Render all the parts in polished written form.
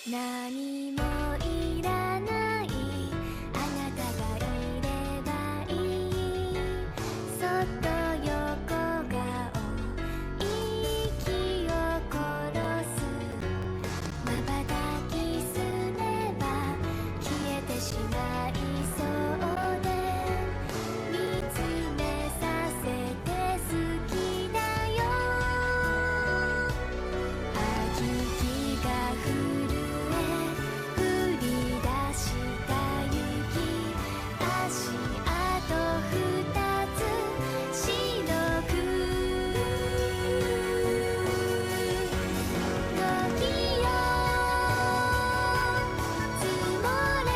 何もいらないあなたがいればいいそっと横顔息を殺す瞬きすれば消えてしまいそうで見つめさせて好きだよ吐き気が震え降り出した雪足跡二つ白く時よ積もれ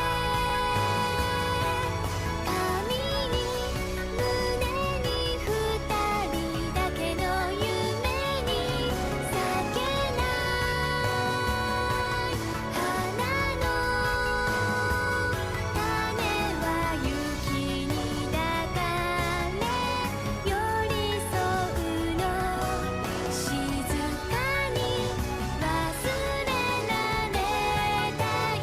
髪に胸に二人だけの夢に咲けない花の種は雪に抱かれ寄り添うの静かに忘れられたい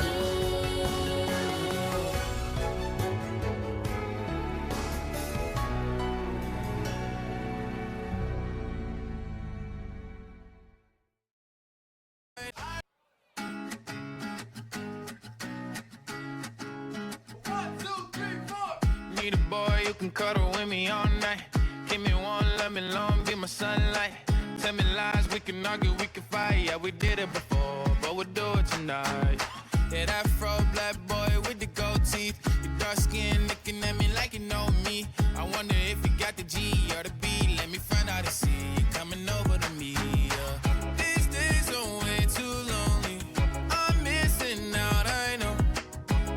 Need a boy who can cuddle with me all night. Give me one, let me long, be my sunlight. Tell me lies, we can argue, we can fight. Yeah, we did it before, but we'll do it tonight. Yeah, that fro black boy with the gold teeth. Your dark skin looking at me like you know me. I wonder if you got the G or the B. Let me find out and see you coming over to me. Yeah. These days are way too lonely. I'm missing out, I know.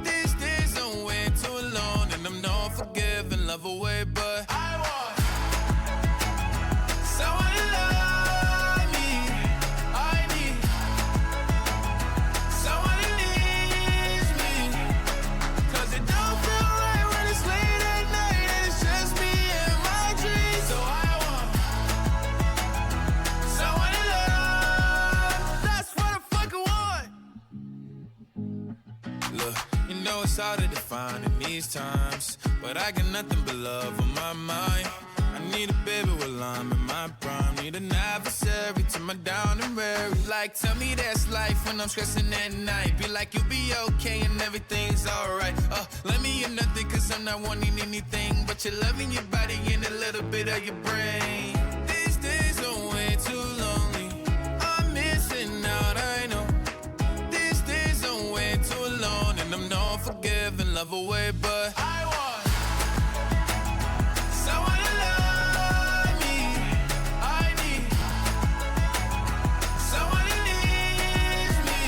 These days I'm way too alone, and I'm not forgiving, love away, but I want someone to love me. I need someone who needs me, 'cause it don't feel right when it's late at night and it's just me and my dreams. So I want someone to love. That's what I fucking want. Look, you know it's hard to define in these times, but I got nothing but love on my mind. I need a baby while I'm in my prime. Need an adversary to my down and weary. Like, tell me that's life when I'm stressing at night. Be like, you'll be okay and everything's alright. Let me in nothing, 'cause I'm not wanting anything but your love in your body and a little bit of your brain. These days are way too lonely. I'm missing out, I know. These days I'm way too alone, and I'm not forgiving, love away, but I want someone to love me. I need someone who needs me,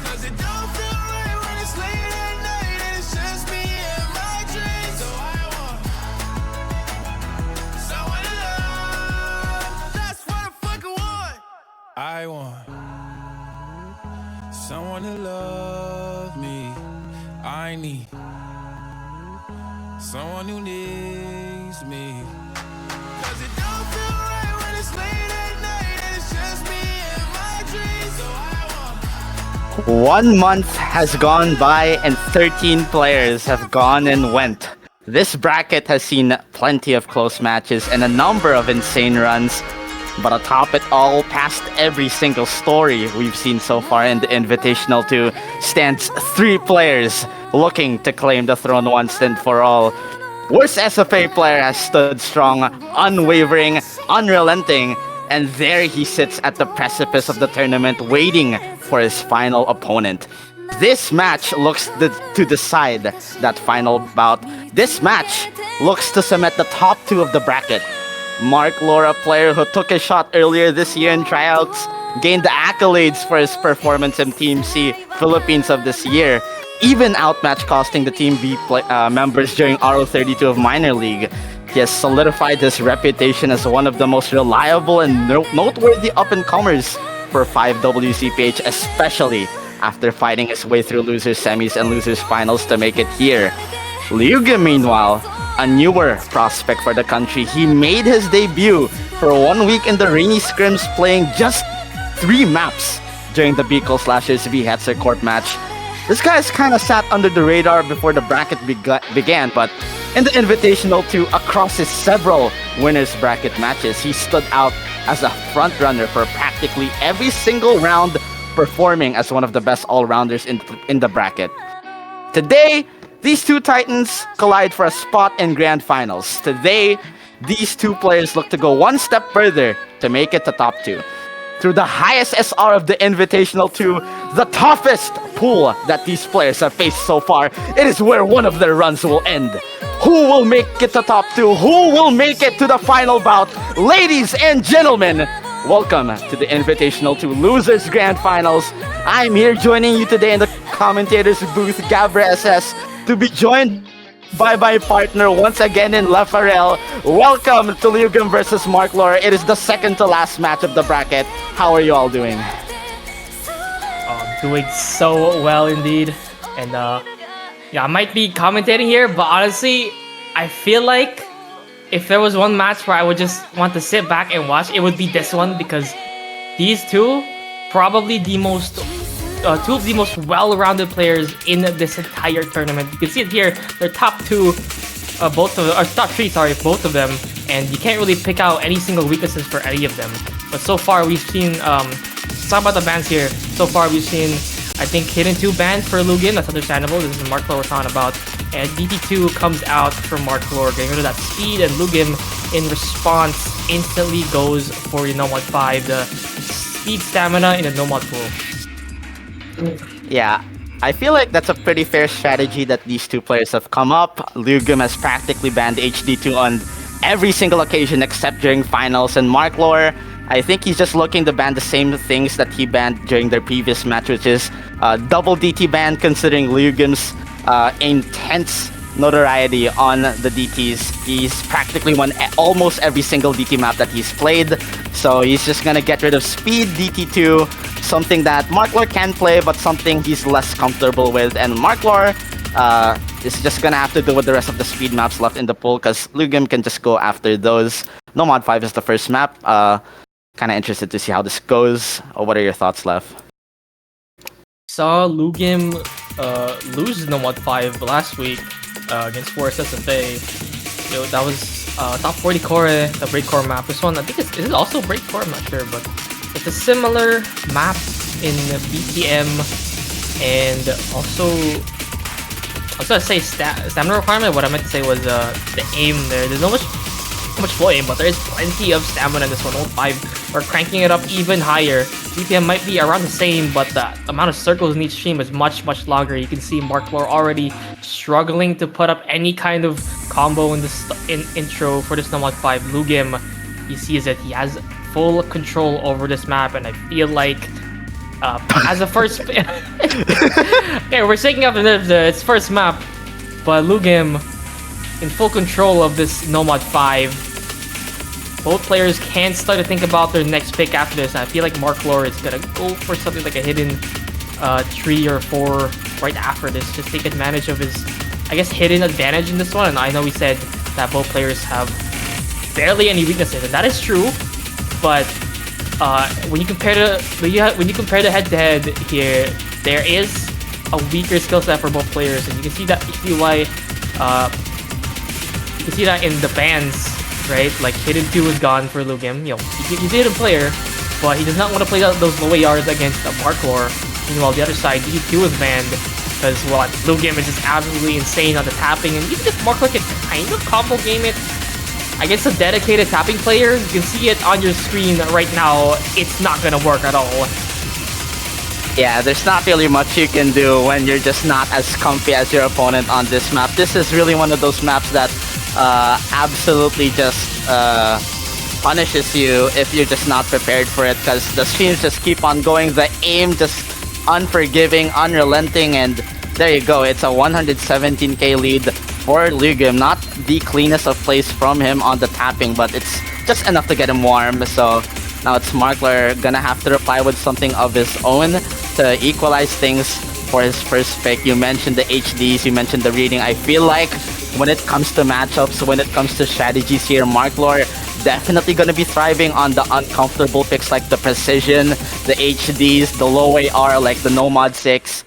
'cause it don't feel right when it's late at night and it's just me and my dreams. So I want someone to love. That's what I fucking want. I want someone to love me. I need someone who needs me, 'cause it don't feel right when it's late at night and it's just me and my dreams. So I want 1 month has gone by and 13 players have gone and went. This bracket has seen plenty of close matches and a number of insane runs. But atop it all, past every single story we've seen so far in the Invitational 2, stands 3 players looking to claim the throne once and for all. Worst SFA player has stood strong, unwavering, unrelenting, and there he sits at the precipice of the tournament waiting for his final opponent. This match looks to decide that final bout. This match looks to cement the top 2 of the bracket. marclor, a player who took a shot earlier this year in tryouts, gained the accolades for his performance in Team C Philippines of this year, even outmatch costing the Team B members during RO32 of Minor League. He has solidified his reputation as one of the most reliable and noteworthy up-and-comers for 5WCPH, especially after fighting his way through losers semis and losers finals to make it here. Liuge, meanwhile, a newer prospect for the country, he made his debut for 1 week in the rainy scrims, playing just 3 maps during the Bicol/SB Hetzer Court match. This guy's kind of sat under the radar before the bracket began, but in the Invitational 2, across his several winners bracket matches, he stood out as a front-runner for practically every single round, performing as one of the best all-rounders in the bracket. Today, these two titans collide for a spot in Grand Finals. Today, these two players look to go one step further to make it to top 2. Through the highest SR of the Invitational 2, the toughest pool that these players have faced so far, it is where one of their runs will end. Who will make it to top 2? Who will make it to the final bout? Ladies and gentlemen, welcome to the Invitational 2 Losers Grand Finals. I'm here joining you today in the commentator's booth, Gabra SS, to be joined by my partner once again in Lafarel. Welcome to Lugum versus marclor. It is the second to last match of the bracket. How are you all doing? Doing so well indeed. And yeah, I might be commentating here, but honestly, I feel like if there was one match where I would just want to sit back and watch, it would be this one, because these two, probably the most two of the most well-rounded players in this entire tournament. You can see it here. They're top 2, both of them, or top 3, sorry, both of them, and you can't really pick out any single weaknesses for any of them. But so far, we've seen, let's talk about the bans here. So far, we've seen, I think, INT2 banned for Lugin. That's understandable. This is marclor we're talking about. And DT2 comes out for marclor, getting rid of that speed, and Lugin, in response, instantly goes for the No Mod 5, the speed stamina in a No Mod pool. Yeah, I feel like that's a pretty fair strategy that these two players have come up. Lugum has practically banned HD2 on every single occasion except during finals, and marclor, I think he's just looking to ban the same things that he banned during their previous match, which is double DT ban, considering Lugum's intense notoriety on the DTs. He's practically won almost every single DT map that he's played, so he's just gonna get rid of speed DT2, something that marclor can play, but something he's less comfortable with, and marclor is just gonna have to do with the rest of the speed maps left in the pool, because Lugum can just go after those. No Mod 5 is the first map. Kind of interested to see how this goes. What are your thoughts, Lev? Saw Lugim lose No Mod 5 last week against Forest SFA. You know, that was top 40 core, the break core map. This one, I think is it also break core? I'm not sure, but it's a similar map in BTM, and also I was gonna say stamina requirement. What I meant to say was the aim there. There's not much flow aim, but there is plenty of stamina in this one. 5, we're cranking it up even higher. BPM might be around the same, but the amount of circles in each stream is much longer. You can see marclor already struggling to put up any kind of combo in this intro for this No Mod 5. Lugim, he sees that he has full control over this map, and I feel like as a first okay, we're taking up its first map, but Lugim in full control of this No Mod 5. Both players can start to think about their next pick after this. I feel like marclor is gonna go for something like a hidden 3 or 4 right after this. Just take advantage of his, I guess, hidden advantage in this one. And I know we said that both players have barely any weaknesses, and that is true. But when you compare the head-to-head here, there is a weaker skill set for both players, and you can see that. You see why. You can see that in the bans, right? Like INT2 is gone for Lugim. You know, he's a hidden player, but he does not want to play those low ARs against marclor. Meanwhile, the other side, DT2 is banned because what? Lugim is just absolutely insane on the tapping, and even if marclor can kind of combo game it against a dedicated tapping player, you can see it on your screen right now. It's not gonna work at all. Yeah, there's not really much you can do when you're just not as comfy as your opponent on this map. This is really one of those maps that absolutely just punishes you if you're just not prepared for it, because the streams just keep on going, the aim just unforgiving, unrelenting, and there you go. It's a 117k lead for Lugim. Not the cleanest of plays from him on the tapping, but it's just enough to get him warm. So now it's marclor gonna have to reply with something of his own to equalize things for his first pick. You mentioned the HDs, you mentioned the reading. I feel like when it comes to matchups, when it comes to strategies here, marclor definitely going to be thriving on the uncomfortable picks like the Precision, the HDs, the low AR like the Nomad 6.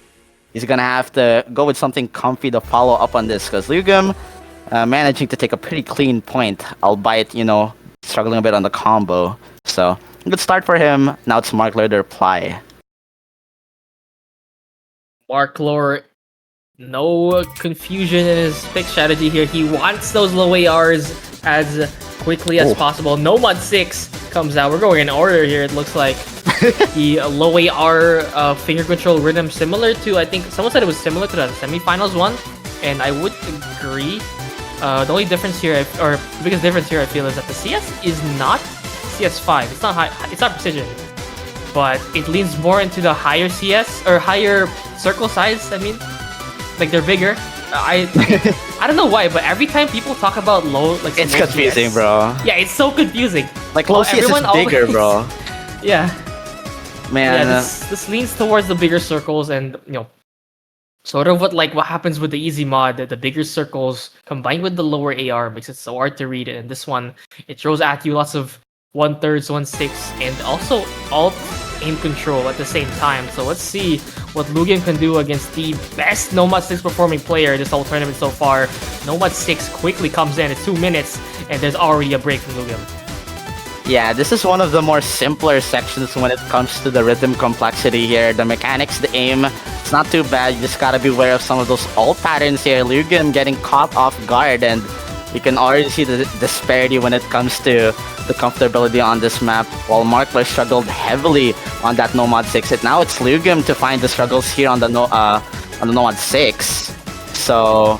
He's going to have to go with something comfy to follow up on this because Lugim managing to take a pretty clean point, albeit, you know, struggling a bit on the combo. So, good start for him. Now it's marclor to reply. marclor, no confusion in his pick strategy here. He wants those low ARs as quickly as possible. Nomad 6 comes out. We're going in order here, it looks like. The low AR finger control rhythm similar to, I think someone said it was similar to the semifinals one, and I would agree. The only difference here, or the biggest difference here, I feel, is that the CS is not CS5. It's not high. It's not precision, but it leans more into the higher CS or higher circle size. I mean, like they're bigger. I don't know why, but every time people talk about low, like It's low confusing, CS, bro. yeah, it's so confusing. Like low CS is bigger, bro. Yeah, Man, yeah. This leans towards the bigger circles, and you know, sort of what happens with the easy mod. The bigger circles combined with the lower AR makes it so hard to read it. And this one, it throws at you lots of 1/3, 1/6, and also alt aim control at the same time. So let's see what Lugim can do against the best Nomad 6 performing player this whole tournament so far. Nomad 6 quickly comes in. It's 2 minutes, and there's already a break from Lugim. yeah, this is one of the more simpler sections when it comes to the rhythm complexity here. The mechanics, the aim, it's not too bad. You just gotta be aware of some of those ult patterns here. Lugim getting caught off guard, and you can already see the disparity when it comes to the comfortability on this map. While marclor struggled heavily on that Nomad 6, now it's Lugim to find the struggles here on the Nomad 6. So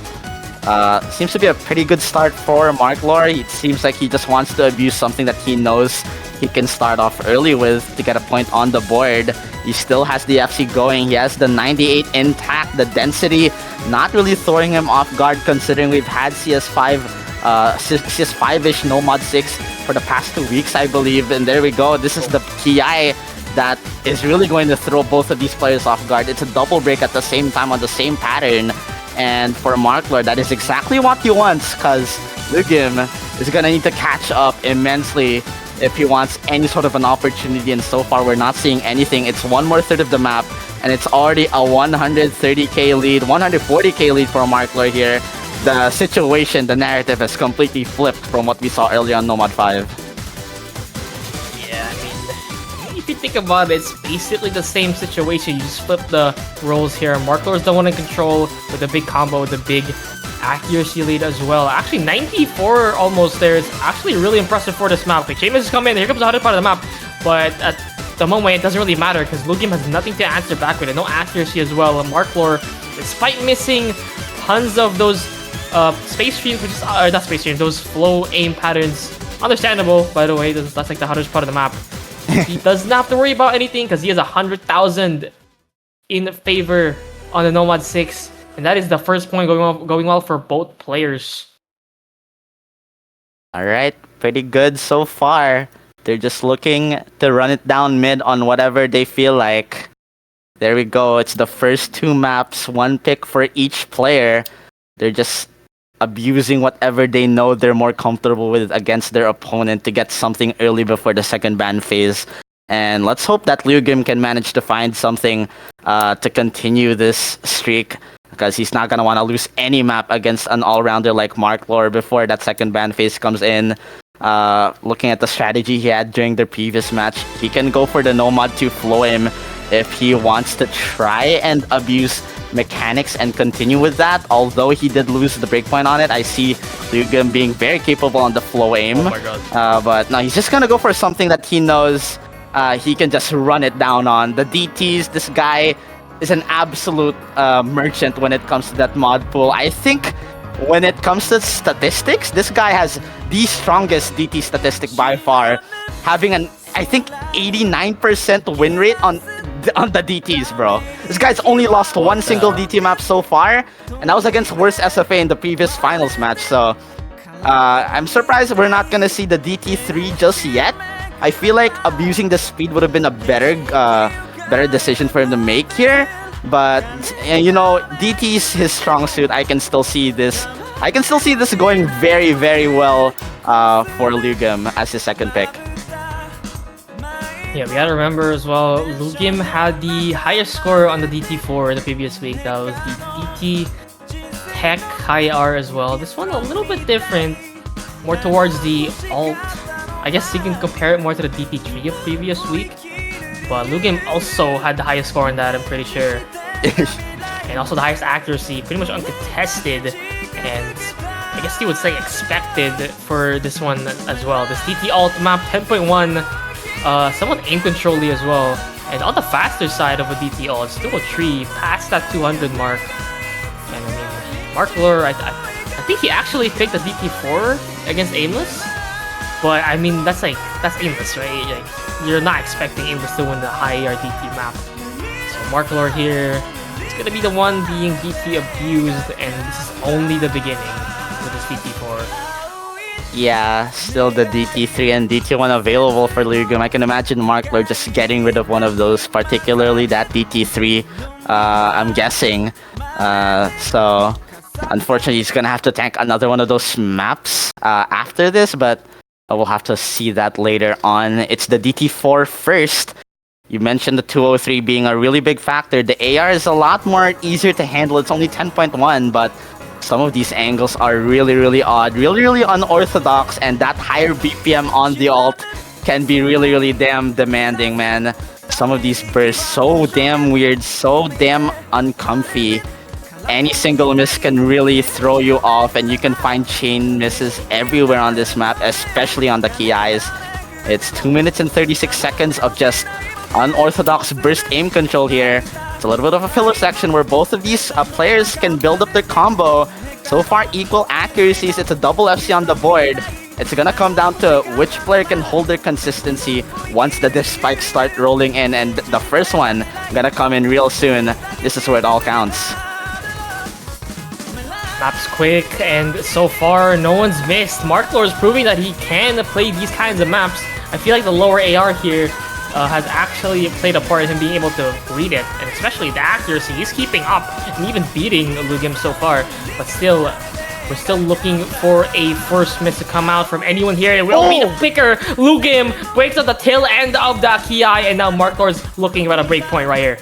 seems to be a pretty good start for marclor. It seems like he just wants to abuse something that he knows he can start off early with to get a point on the board. He still has the FC going. He has the 98 intact. The density not really throwing him off guard considering we've had CS5-ish Nomad 6 for the past 2 weeks, I believe. And there we go. This is the PI that is really going to throw both of these players off guard. It's a double break at the same time on the same pattern. And for marclor, that is exactly what he wants, because Lugim is going to need to catch up immensely if he wants any sort of an opportunity. And so far, we're not seeing anything. It's 1/3 of the map, and it's already a 130k lead, 140k lead for marclor here. The situation, the narrative has completely flipped from what we saw earlier on Nomad 5. Yeah, I mean, if you think about it, it's basically the same situation. You just flip the roles here. marclor is the one in control with the big combo, the big accuracy lead as well. Actually, 94 almost there is actually really impressive for this map. Like, Jameis has come in, here comes the hardest part of the map, but at the moment it doesn't really matter because Lugim has nothing to answer back with and no accuracy as well. And marclor, despite missing tons of those space streams, which is not space streams, those flow aim patterns, understandable by the way, that's like the hardest part of the map. He doesn't have to worry about anything because he has 100,000 in favor on the Nomad 6, and that is the first point going well for both players. Alright, pretty good so far. They're just looking to run it down mid on whatever they feel like. There we go, it's the first 2 maps, 1 pick for each player. They're just abusing whatever they know they're more comfortable with against their opponent to get something early before the second ban phase. And let's hope that Lugim can manage to find something to continue this streak, because he's not going to want to lose any map against an all-rounder like marclor before that second ban phase comes in. Looking at the strategy he had during the previous match, he can go for the Nomad to flow him if he wants to try and abuse mechanics and continue with that. Although he did lose the breakpoint on it, I see Lugim being very capable on the flow aim. Oh my god. But no, he's just gonna go for something that he knows he can just run it down on. The DTs, this guy is an absolute merchant when it comes to that mod pool. I think when it comes to statistics, this guy has the strongest DT statistic by far, having an, I think, 89% win rate on the DTs, bro. This guy's only lost 1 single DT map so far, and that was against worst SFA in the previous finals match. So I'm surprised we're not gonna see the DT3 just yet. I feel like abusing the speed would have been a better decision for him to make here. But you know, DT's his strong suit. I can still see this going very, very well for Lugim as his second pick. Yeah, we gotta remember as well, Lugim had the highest score on the DT4 the previous week. That was the DT Tech High R as well. This one a little bit different, more towards the alt. I guess you can compare it more to the DT3 of previous week. But Lugim also had the highest score on that, I'm pretty sure. And also the highest accuracy, pretty much uncontested. And I guess you would say expected for this one as well. This DT alt map 10.1. Somewhat aim controlly as well, and on the faster side of a DTO, it's still a tree past that 200 mark. And I mean, marclor, I think he actually picked a DT4 against aimless, but I mean that's aimless, right? Like you're not expecting aimless to win the higher DT map. So marclor here, it's gonna be the one being DT abused, and this is only the beginning with this DT4. Yeah, still the DT3 and DT1 available for Lugim. I can imagine marclor just getting rid of one of those, particularly that DT3, I'm guessing. So, unfortunately, he's gonna have to tank another one of those maps after this, but we'll have to see that later on. It's the DT4 first. You mentioned the 203 being a really big factor. The AR is a lot more easier to handle. It's only 10.1, but some of these angles are really odd, really unorthodox, and that higher BPM on the alt can be really damn demanding, man. Some of these bursts so damn weird, so damn uncomfy. Any single miss can really throw you off, and you can find chain misses everywhere on this map, especially on the Kiais. It's 2 minutes and 36 seconds of just unorthodox burst aim control here. It's a little bit of a filler section where both of these players can build up their combo. So far, equal accuracies. It's a double FC on the board. It's gonna come down to which player can hold their consistency once the diff spikes start rolling in, and the first one gonna come in real soon. This is where it all counts. Map's quick, and so far, no one's missed. marclor is proving that he can play these kinds of maps. I feel like the lower AR here has actually played a part in him being able to read it, and especially the accuracy. He's keeping up and even beating Lugim so far, but still, we're still looking for a first miss to come out from anyone here. It will be the picker. Lugim breaks at the tail end of the Ki, and now marclor's looking at a break point right here.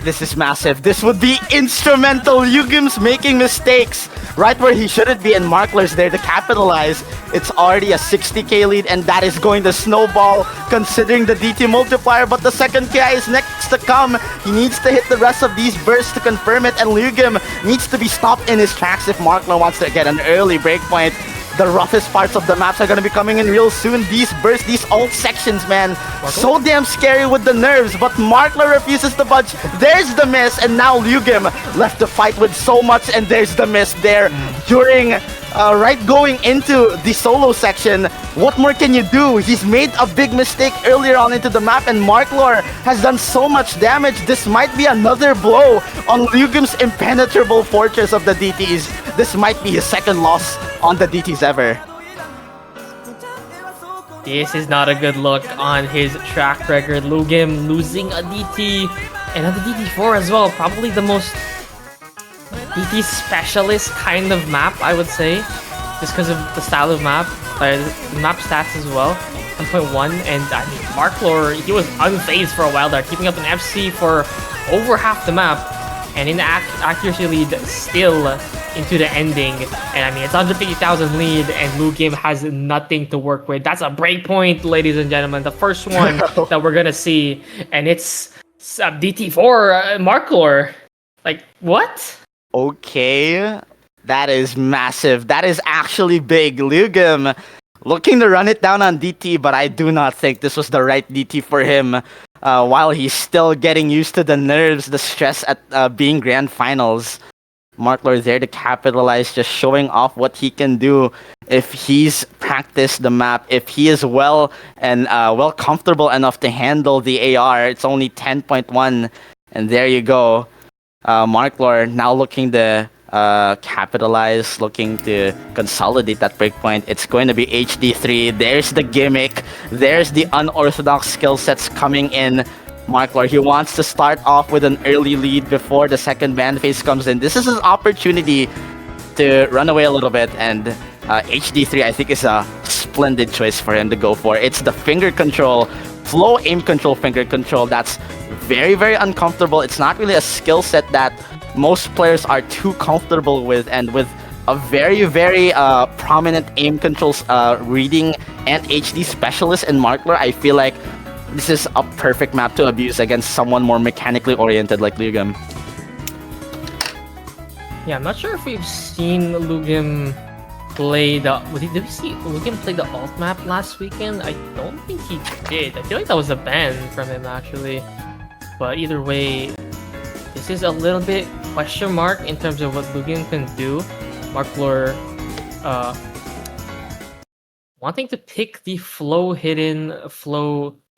This is massive. This would be instrumental. Lugim's making mistakes right where he shouldn't be, and marclor's there to capitalize. It's already a 60k lead, and that is going to snowball considering the DT multiplier, but the second KI is next to come. He needs to hit the rest of these bursts to confirm it, and Lugim needs to be stopped in his tracks if marclor wants to get an early breakpoint. The roughest parts of the maps are going to be coming in real soon. These bursts, these alt sections, man, so damn scary with the nerves, but marclor refuses to budge. There's the miss, and now Lugim left to fight with so much, and there's the miss there during right going into the solo section. What more can you do? He's made a big mistake earlier on into the map, and marclor has done so much damage. This might be another blow on Lugim's impenetrable fortress of the DTs. This might be his second loss on the DTs ever. This is not a good look on his track record. Lugim losing a DT, and on the DT4 as well. Probably the most DT specialist kind of map, I would say, just because of the style of map, the map stats as well. 10.1, and I mean, marclor, he was unfazed for a while there, keeping up an FC for over half the map, and in the accuracy lead still into the ending. And I mean, it's 150,000 lead, and Lugim has nothing to work with. That's a breakpoint, ladies and gentlemen, the first one that we're gonna see, and it's DT4 marclor. Like, what? Okay, that is massive. That is actually big. Lugim looking to run it down on DT, but I do not think this was the right DT for him. While he's still getting used to the nerves, the stress at being grand finals. marclor there to capitalize, just showing off what he can do if he's practiced the map, if he is well and well comfortable enough to handle the AR. It's only 10.1, and there you go. marclor now looking to capitalize, looking to consolidate that breakpoint. It's going to be HD3. There's the gimmick. There's the unorthodox skill sets coming in. marclor, he wants to start off with an early lead before the second ban phase comes in. This is his opportunity to run away a little bit, and HD3 I think is a splendid choice for him to go for. It's the finger control, flow aim control, finger control that's very, very uncomfortable. It's not really a skill set that most players are too comfortable with, and with a very, very prominent aim controls reading and HD specialist in marclor, I feel like this is a perfect map to abuse against someone more mechanically oriented like Lugim. Yeah, I'm not sure if we've seen Lugim play the... Did we see Lugim play the alt map last weekend? I don't think he did. I feel like that was a ban from him, actually. But either way, this is a little bit question mark in terms of what Lugim can do. marclor wanting to pick the flow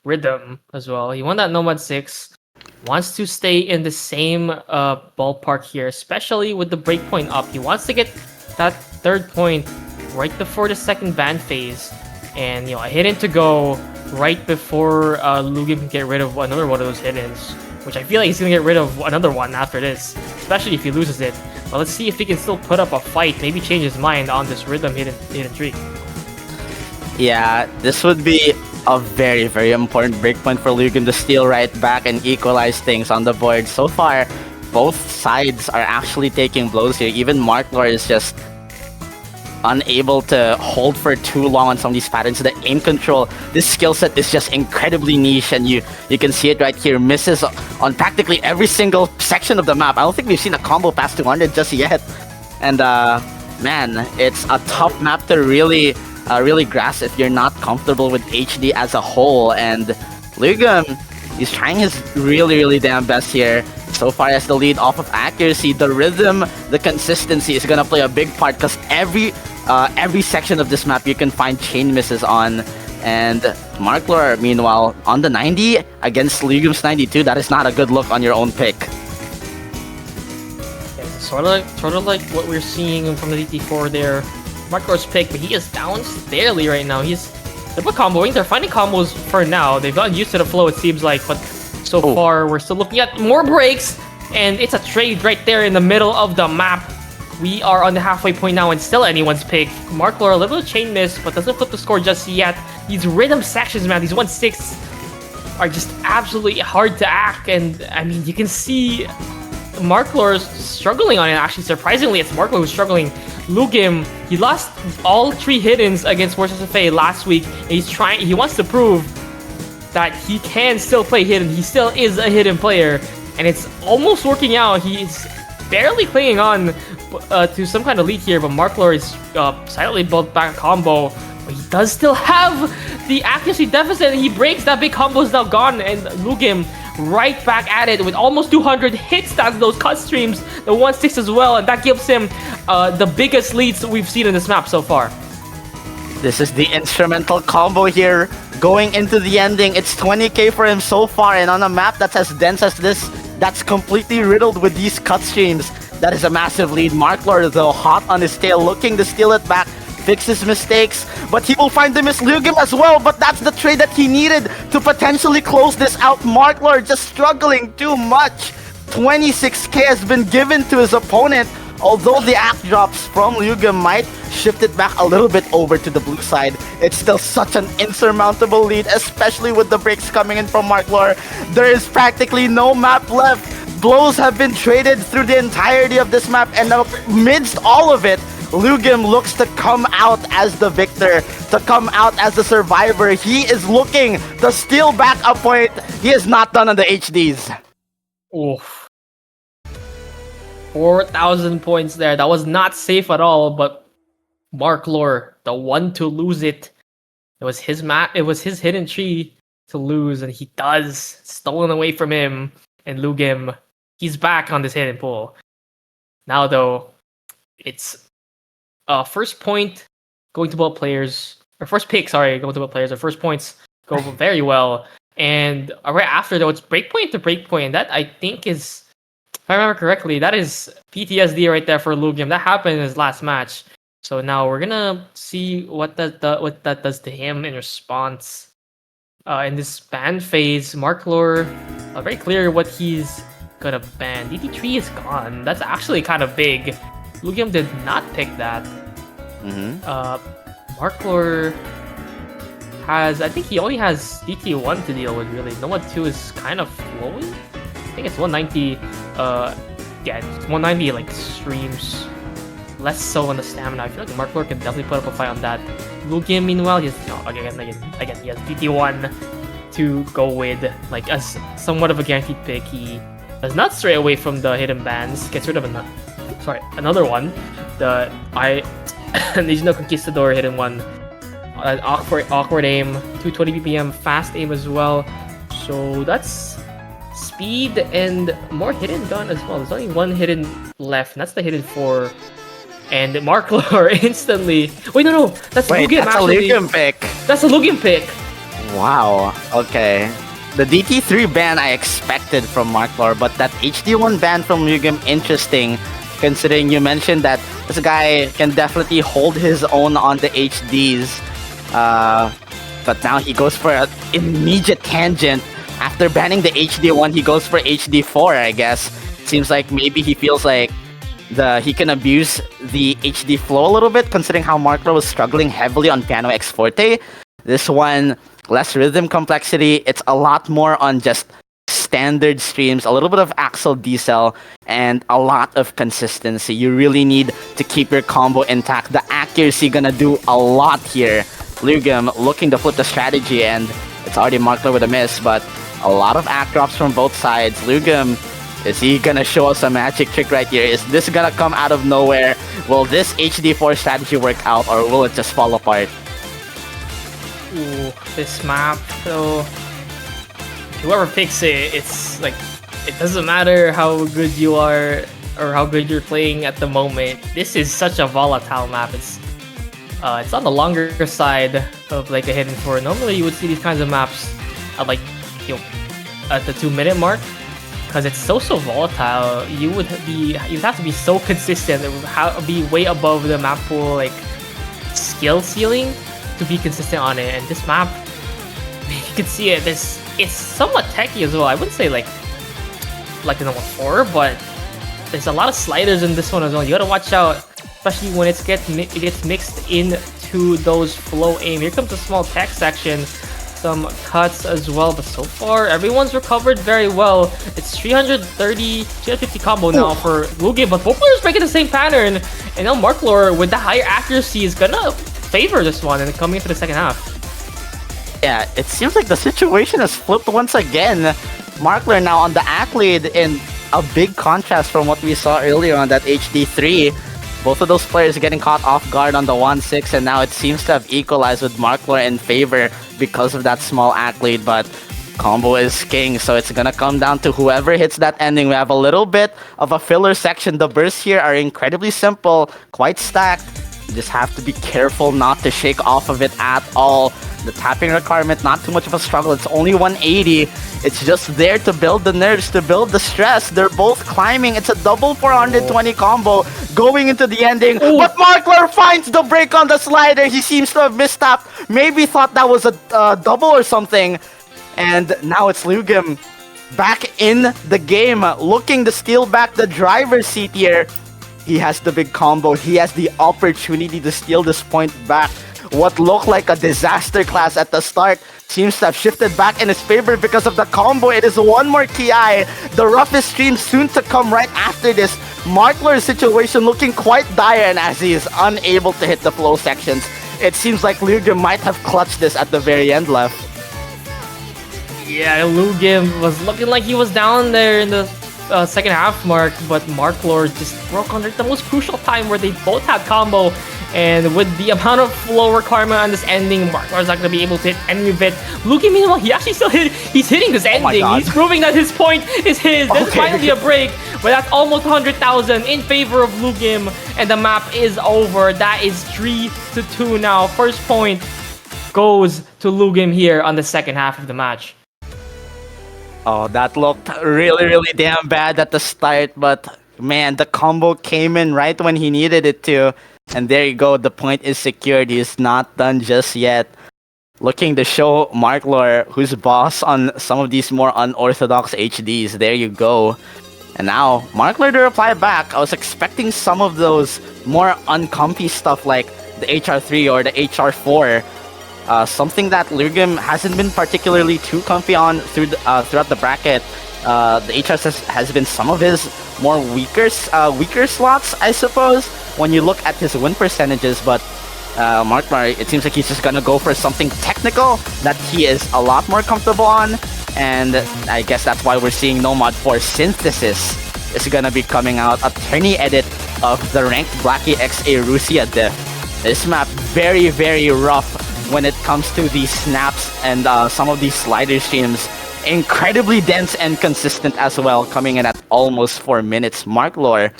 rhythm as well. He won that Nomad 6. Wants to stay in the same ballpark here, especially with the breakpoint up. He wants to get that third point right before the second ban phase. And, a hidden to go right before Lugim can get rid of another one of those hiddens, which I feel like he's going to get rid of another one after this, especially if he loses it. But let's see if he can still put up a fight, maybe change his mind on this rhythm hidden streak. Yeah, this would be a very, very important breakpoint for Lugim to steal right back and equalize things on the board. So far, both sides are actually taking blows here. Even marclor is just unable to hold for too long on some of these patterns. The aim control, this skill set is just incredibly niche, and you can see it right here. Misses on practically every single section of the map. I don't think we've seen a combo past 200 just yet. And man, it's a tough map to really grasp if you're not comfortable with HD as a whole. And Lugim, he's trying his really, really damn best here. So far as the lead off of accuracy, the rhythm, the consistency is gonna play a big part, because every section of this map you can find chain misses on. And marclor, meanwhile, on the 90 against Lugim's 92, that is not a good look on your own pick. Yeah, sort of like what we're seeing from the DT4 there. marclor's pick, but he is down barely right now. They're comboing. They're finding combos for now. They've gotten used to the flow, it seems like, but so far we're still looking at more breaks, and it's a trade right there in the middle of the map. We are on the halfway point now, and still anyone's pick. marclor, a little chain miss, but doesn't flip the score just yet. These rhythm sections, man, these 1/6 are just absolutely hard to act, and I mean, you can see marclor's struggling on it. Actually, surprisingly, it's marclor who's struggling. Lugim, he lost all 3 hiddens against SFA last week, and he wants to prove that he can still play hidden. He still is a hidden player, and it's almost working out. He's barely clinging on to some kind of lead here, but marclor is silently built back a combo. But he does still have the accuracy deficit, and he breaks. That big combo is now gone, and Lugim right back at it with almost 200 hits. That's those cut streams, the 1/6 as well, and that gives him the biggest leads we've seen in this map so far. This is the instrumental combo here going into the ending. It's 20k for him so far, and on a map that's as dense as this, that's completely riddled with these cut streams. That is a massive lead. marclor, though, hot on his tail, looking to steal it back, fix his mistakes, but he will find the miss Lugim as well. But that's the trade that he needed to potentially close this out. marclor just struggling too much. 26k has been given to his opponent, although the act drops from Lugim might shift it back a little bit over to the blue side. It's still such an insurmountable lead, especially with the breaks coming in from marclor. There is practically no map left. Blows have been traded through the entirety of this map, and amidst all of it, Lugim looks to come out as the victor, to come out as the survivor. He is looking to steal back a point. He is not done on the HDs. Oof. 4,000 points there. That was not safe at all, but marclor, the one to lose it. It was his map. It was his hidden tree to lose, and he does. Stolen away from him. And Lugim, he's back on this hidden pool. Now, though, it's first point going to both players. Or first pick, sorry, going to both players. Our first points go very well. And right after, though, it's breakpoint to breakpoint. And that, I think, is... If I remember correctly, that is PTSD right there for Lugim. That happened in his last match. So now we're gonna see what that does to him in response. In this ban phase, marclor, very clear what he's gonna ban. DT3 is gone. That's actually kind of big. Lugim did not pick that. marclor has, I think he only has DT1 to deal with, really. Nova 2 is kind of flowing. I think it's 190. Yeah, it's 190 like streams. Less so on the stamina. I feel like marclor can definitely put up a fight on that. Lugim, meanwhile, he has, no, again, he has DT1 to go with, like, as somewhat of a guaranteed pick. He does not stray away from the hidden bands. Gets rid of another one. The Legion of Conquistador hidden one. Awkward aim, 220 BPM, fast aim as well. So that's speed and more hidden gun as well. There's only one hidden left, and that's the hidden 4. And marclor instantly. Wait, no, that's Lugim. That's actually. a Lugim pick. That's a Lugim pick. Wow. Okay. The DT3 ban I expected from marclor, but that HD1 ban from Lugim, interesting. Considering you mentioned that this guy can definitely hold his own on the HDs. But now he goes for an immediate tangent. After banning the HD1, he goes for HD4, I guess. Seems like maybe he feels like he can abuse the HD flow a little bit, considering how marclor was struggling heavily on Piano X Forte. This one, less rhythm complexity. It's a lot more on just standard streams, a little bit of axle decel, and a lot of consistency. You really need to keep your combo intact. The accuracy gonna do a lot here. Lugim looking to flip the strategy, and it's already marclor with a miss, but a lot of act drops from both sides. Lugim, is he gonna show us a magic trick right here? Is this gonna come out of nowhere? Will this HD4 strategy work out, or will it just fall apart? Ooh, this map, though. Whoever picks it, it's like, it doesn't matter how good you are or how good you're playing at the moment. This is such a volatile map. It's on the longer side of like a hidden 4. Normally you would see these kinds of maps at like, at the 2-minute mark. Because it's so volatile, you'd have to be so consistent. It would be way above the map pool like skill ceiling to be consistent on it. And this map, you can see it. It's somewhat techy as well. I wouldn't say like the number 4, but there's a lot of sliders in this one as well. You gotta watch out, especially when it gets mixed into those flow aim. Here comes a small tech section. Some cuts as well, but so far everyone's recovered very well. It's 350 combo now for Lugim, but both players breaking the same pattern, and now marclor with the higher accuracy is gonna favor this one and coming into the second half. Yeah, it seems like the situation has flipped once again. marclor now on the accolade in a big contrast from what we saw earlier on that HD3. Both of those players getting caught off guard on the 1-6, and now it seems to have equalized with marclor in favor because of that small accolade, but combo is king, so it's gonna come down to whoever hits that ending. We have a little bit of a filler section. The bursts here are incredibly simple, quite stacked. You just have to be careful not to shake off of it at all. The tapping requirement, not too much of a struggle. It's only 180. It's just there to build the nerves, to build the stress. They're both climbing. It's a double 420 combo going into the ending. Ooh. But marclor finds the break on the slider. He seems to have mistapped. Maybe thought that was a double or something. And now it's Lugim back in the game, looking to steal back the driver's seat here. He has the big combo. He has the opportunity to steal this point back. What looked like a disaster class at the start seems to have shifted back in his favor because of the combo. It is one more Ki. The roughest stream soon to come right after this. marclor's situation looking quite dire, and as he is unable to hit the flow sections, it seems like Lugim might have clutched this at the very end left. Yeah, Lugim was looking like he was down there in the second half mark, but marclor just broke under the most crucial time where they both had combo, and with the amount of flow requirement on this ending, marclor's not going to be able to hit any of it. Lugim, meanwhile, he actually still he's hitting this ending. He's proving that his point is his. There's finally a break, but that's almost 100,000 in favor of Lugim, and the map is over. That is 3-2 now. First point goes to Lugim here on the second half of the match. Oh, that looked really damn bad at the start, but man, the combo came in right when he needed it to. And there you go, the point is secured. He's not done just yet. Looking to show marclor who's boss on some of these more unorthodox HDs. There you go. And now, marclor to reply back. I was expecting some of those more uncomfy stuff like the HR3 or the HR4. Something that Lurgim hasn't been particularly too comfy on throughout the bracket. The HS has been some of his more weaker slots, I suppose, when you look at his win percentages, but marclor, it seems like he's just gonna go for something technical that he is a lot more comfortable on, and I guess that's why we're seeing Nomad 4 Synthesis is gonna be coming out, a tourney edit of the ranked Blackie XA Rusia diff. This map very, very rough when it comes to these snaps and some of these slider streams. Incredibly dense and consistent as well, coming in at almost 4 minutes. marclor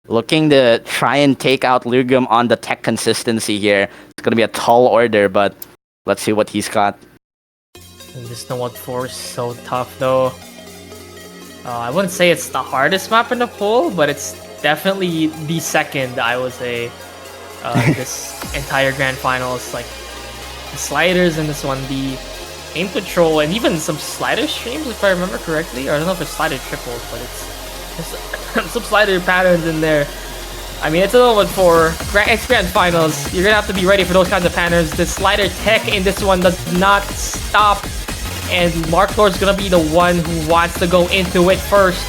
looking to try and take out Lurgim on the tech consistency here. It's gonna be a tall order, but let's see what he's got. This Nomad 4 is so tough though. I wouldn't say it's the hardest map in the pool, but it's definitely the second, I would say, this entire Grand Finals. Like, the sliders in this one, the aim control, and even some slider streams, if I remember correctly. Or I don't know if it's slider triples, but it's some slider patterns in there. I mean, it's a little bit for Grand Finals. You're gonna have to be ready for those kinds of patterns. The slider tech in this one does not stop, and marclor is gonna be the one who wants to go into it first.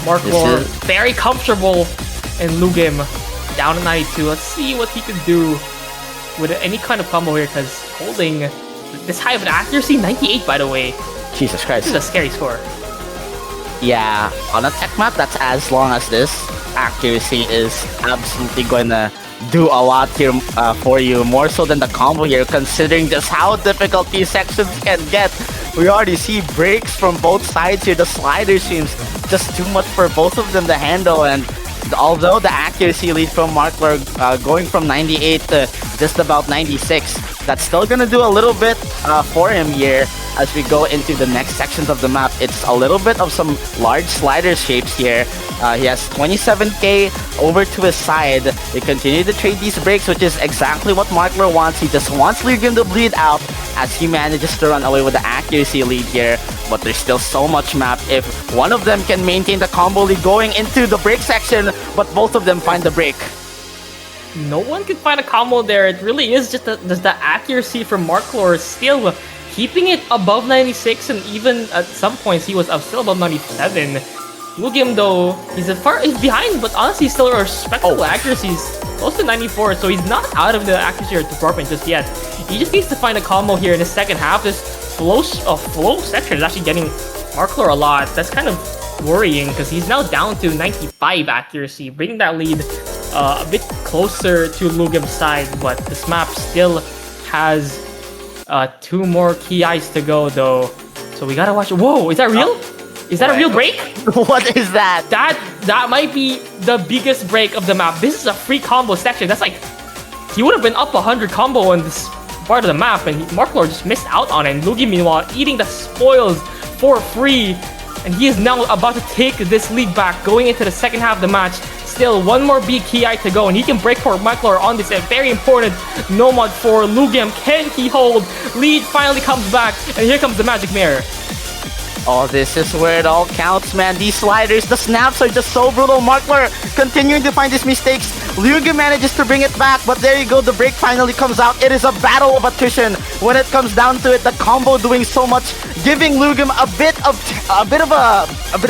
marclor very comfortable, and Lugim down to 92. Let's see what he can do with any kind of combo here, because holding this high of an accuracy, 98 by the way. Jesus Christ. This is a scary score. Yeah, on a tech map that's as long as this, accuracy is absolutely going to do a lot here for you, more so than the combo here, considering just how difficult these sections can get. We already see breaks from both sides here. The slider seems just too much for both of them to handle, and although the accuracy lead from marclor going from 98 to just about 96, that's still gonna do a little bit for him here as we go into the next sections of the map. It's a little bit of some large slider shapes here. He has 27k over to his side. They continue to trade these breaks, which is exactly what marclor wants. He just wants Lurgim to bleed out as he manages to run away with the accuracy lead here. But there's still so much map. If one of them can maintain the combo lead going into the break section, but both of them find the break. No one can find a combo there. It really is just the accuracy from marclor still keeping it above 96, and even at some points he was still above 97. Lugim though, he's behind, but honestly still a respectable accuracy. He's close to 94, so he's not out of the accuracy department just yet. He just needs to find a combo here in the second half. This flow section is actually getting marclor a lot. That's kind of worrying because he's now down to 95 accuracy, bringing that lead a bit closer to Lugim's side, but this map still has 2 more key eyes to go though. So we gotta watch. Whoa, is that real? Is that a real break? What is that? That might be the biggest break of the map. This is a free combo section. That's like, he would have been up 100 combo on this part of the map, and marclor just missed out on it. And Lugim, meanwhile, eating the spoils for free, and he is now about to take this lead back going into the second half of the match. Still 1 more big key eye to go, and he can break for marclor on this very important Nomad for Lugim. Can he hold? Lead finally comes back, and here comes the magic mirror. Oh, this is where it all counts, man. These sliders, the snaps are just so brutal. marclor continuing to find his mistakes. Lugim manages to bring it back, but there you go. The break finally comes out. It is a battle of attrition when it comes down to it. The combo doing so much, giving Lugim a bit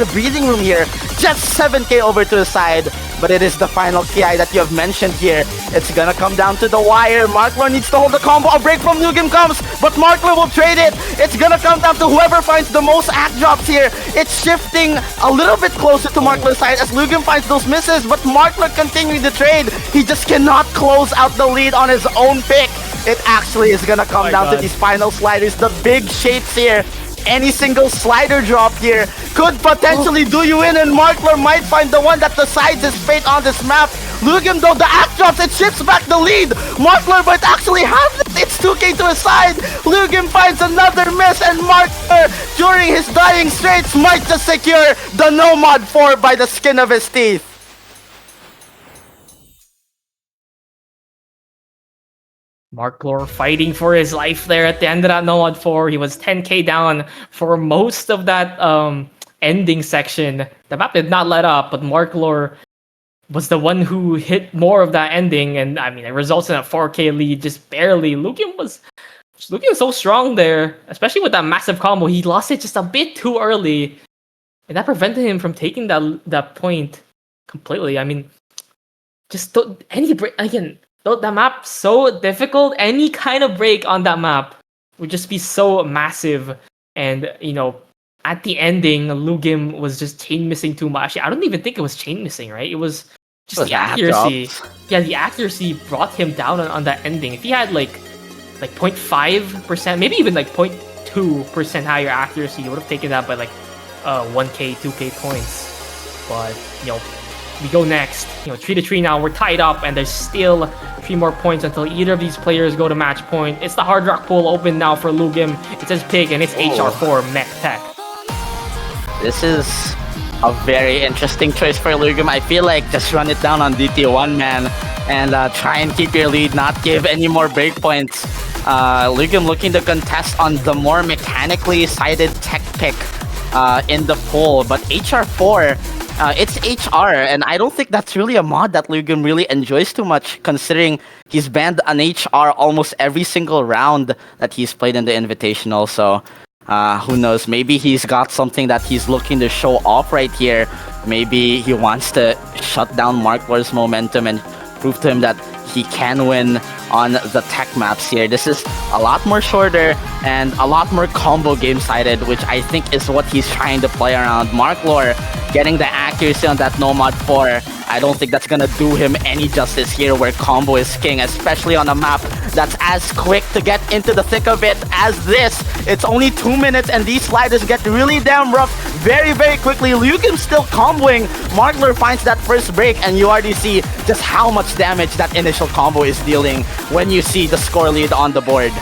of breathing room here. Just 7k over to the side, but it is the final KI that you have mentioned here. It's gonna come down to the wire. marclor needs to hold the combo. A break from Lugim comes, but marclor will trade it. It's gonna come down to whoever finds the most act drops here. It's shifting a little bit closer to marclor's side as Lugim finds those misses, but marclor continuing to trade. He just cannot close out the lead on his own pick. It actually is gonna come down to these final sliders, the big shapes here. Any single slider drop here could potentially do you in, and marclor might find the one that decides his fate on this map. Lugim though, the act drops, it shifts back the lead. marclor might actually have it. It's 2k to his side. Lugim finds another miss, and marclor, during his dying straits, might just secure the Nomad 4 by the skin of his teeth. marclor fighting for his life there at the end of that Nomad 4. He was 10k down for most of that ending section. The map did not let up, but marclor was the one who hit more of that ending, and I mean, it results in a 4K lead just barely. Lugium was so strong there, especially with that massive combo. He lost it just a bit too early, and that prevented him from taking that point completely. I mean, just any break again. Though that map's so difficult, any kind of break on that map would just be so massive. And at the ending, Lugim was just chain missing too much. I don't even think it was chain missing, right? It was just the accuracy. Yeah, the accuracy brought him down on that ending. If he had like 0.5%, maybe even like 0.2% higher accuracy, you would have taken that by like 1k, 2k points. But we go next. 3-3 now. We're tied up, and there's still 3 more points until either of these players go to match point. It's the Hard Rock pool open now for Lugim. It says Pig, and it's HR4 Mech Tech. This is a very interesting choice for Lugim. I feel like just run it down on DT1, man, and try and keep your lead, not give any more breakpoints. Lugim looking to contest on the more mechanically sided tech pick in the pool, but HR4, it's HR, and I don't think that's really a mod that Lugim really enjoys too much, considering he's banned an HR almost every single round that he's played in the Invitational, so who knows, maybe he's got something that he's looking to show off right here. Maybe he wants to shut down marclor's momentum and prove to him that he can win on the tech maps here. This is a lot more shorter and a lot more combo game sided, which I think is what he's trying to play around. marclor getting the accuracy on that Nomad 4. I don't think that's gonna do him any justice here where combo is king, especially on a map that's as quick to get into the thick of it as this. It's only 2 minutes and these sliders get really damn rough very, very quickly. Lugim's still comboing. marclor finds that first break, and you already see just how much damage that initial combo is dealing when you see the score lead on the board.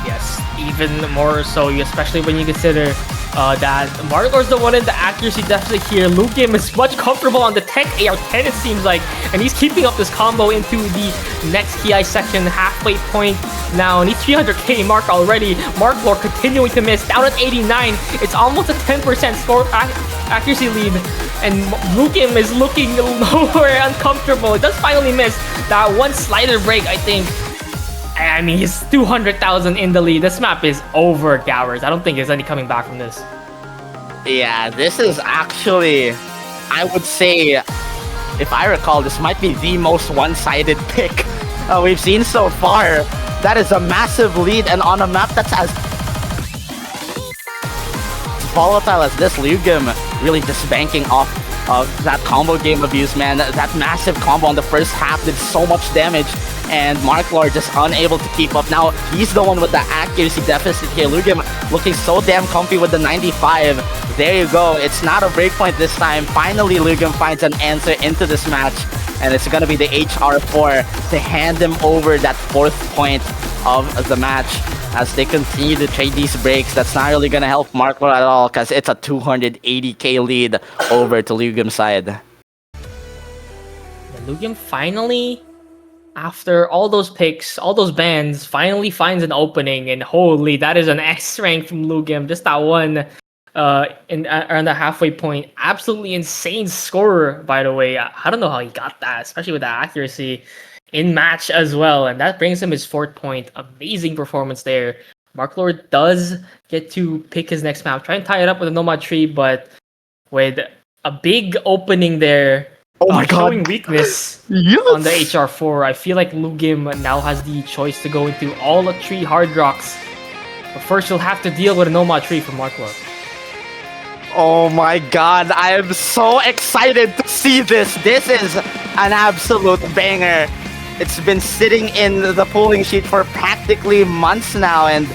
Yes, even more so, especially when you consider that marclor's the one in the accuracy deficit here. Lugim is much comfortable on the tech AR10, it seems like, and he's keeping up this combo into the next TI section, halfway point now, and he's 300k mark already. marclor continuing to miss, down at 89. It's almost a 10% score accuracy lead, and Lugim is looking nowhere uncomfortable. It does finally miss that one slider break, I think. I mean, he's 200,000 in the lead. This map is over, Gowers. I don't think there's any coming back from this. Yeah, this is actually, I would say, if I recall, this might be the most one-sided pick we've seen so far. That is a massive lead, and on a map that's as volatile as this, Lugim really just banking off of that combo game abuse, man. That massive combo on the first half did so much damage, and marclor just unable to keep up. Now he's the one with the accuracy deficit here. Lugim looking so damn comfy with the 95. There you go. It's not a breakpoint this time. Finally, Lugim finds an answer into this match, and it's gonna be the HR4 to hand him over that 4th point of the match. As they continue to trade these breaks, that's not really gonna help marclor at all, because it's a 280k lead over to Lugim's side. Yeah, Lugim finally, after all those picks, all those bans, finally finds an opening, and holy, that is an X rank from Lugim. Just that one around the halfway point. Absolutely insane score, by the way. I don't know how he got that, especially with the accuracy in match as well, and that brings him his 4th point. Amazing performance there. marclor does get to pick his next map, try and tie it up with a Nomad tree, but with a big opening there, oh my god, showing weakness on the HR4. I feel like Lugim now has the choice to go into all the 3 hard rocks, but first he'll have to deal with a Nomad tree from marclor. Oh my god, I am so excited to see this. This is an absolute banger. It's been sitting in the pooling sheet for practically months now, and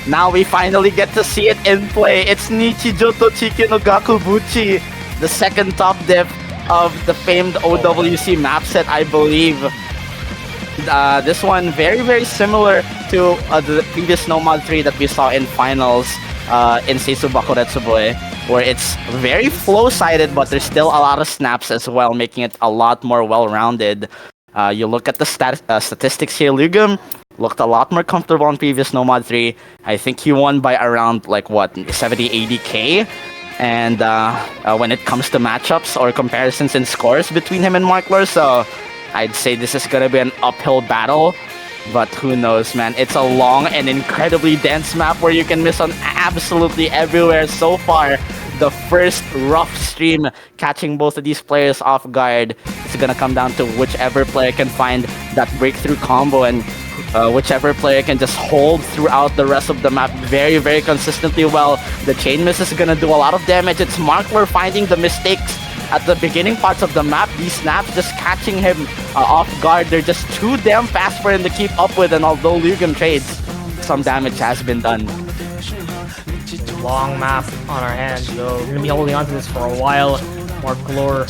now we finally get to see it in play. It's Nichijo Tochiki no Gakubuchi, the 2nd top diff of the famed OWC map set, I believe. This one very, very similar to the previous Nomad 3 that we saw in finals in Seisu Bakuretsuboi, where it's very flow-sided, but there's still a lot of snaps as well, making it a lot more well-rounded. You look at the statistics here, Lugim looked a lot more comfortable on previous Nomad 3. I think he won by around, like, what, 70-80k? and when it comes to matchups or comparisons in scores between him and marclor. So I'd say this is gonna be an uphill battle. But who knows, man? It's a long and incredibly dense map where you can miss on absolutely everywhere. So far, the first rough stream catching both of these players off guard. It's gonna come down to whichever player can find that breakthrough combo, and whichever player can just hold throughout the rest of the map very, very consistently well. The chain miss is gonna do a lot of damage. It's marclor finding the mistakes at the beginning parts of the map. These snaps just catching him off guard. They're just too damn fast for him to keep up with, and although Lugim trades, some damage has been done. Long map on our hands, though. We're gonna be holding on to this for a while. marclor